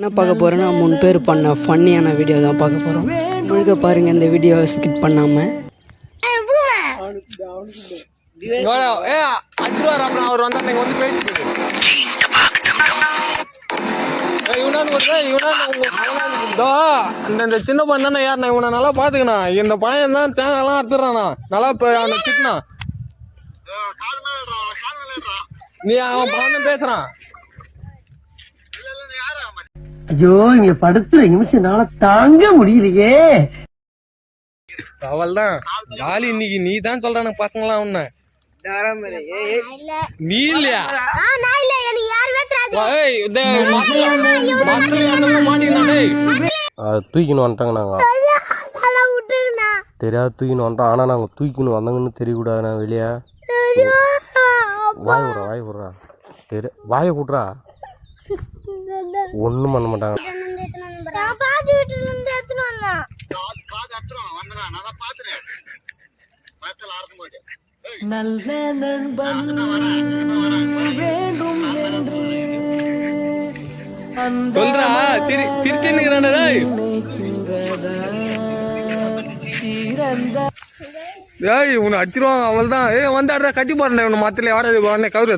என்ன பார்க்க போகிறோன்னா 3 பேர் பண்ண ஃபன்னியான வீடியோ தான் பார்க்க போகிறோம். முழுக்க பாருங்கள் இந்த வீடியோ ஸ்கிப் பண்ணாமல். அவர் வந்தா நீங்க வந்து போயிட்டு இந்த சின்ன பையன் தானே யாருண்ணா இவனை நல்லா பாத்துக்கணும். இந்த பையன் தான் தேங்காய்லாம் அறுத்துறானா நல்லா திட்டினா நீ அவன் பையன் பேசுறான். ஐயோ இங்க படுத்துற நிமிஷம்னால தாங்க முடியலையே. அவள் தான் ஜாலி இன்னைக்கு நீ தான் சொல்றானு பசங்களாம் உன்ன நீ இல்லையா தூக்கின்னு வந்துட்டாங்க. நாங்க தெரியாது தூக்கின்னு வந்துட்டோம். ஆனா நாங்க தூக்கின்னு வந்தாங்கன்னு தெரியக்கூடாது. நான் வெளியே வாய் விட்றா வாய விட்றா ஒண்ணும் பண்ண மாட்டாங்க. நல்ல நண்பன் வேண்டும் என்று சொல்றா சிரிச்சுன்னு உன்னை அடிச்சிருவாங்க. அவள் தான் வந்தாடுறா கட்டி போறேன். இவனை மாத்தில வாடகை கவுரு.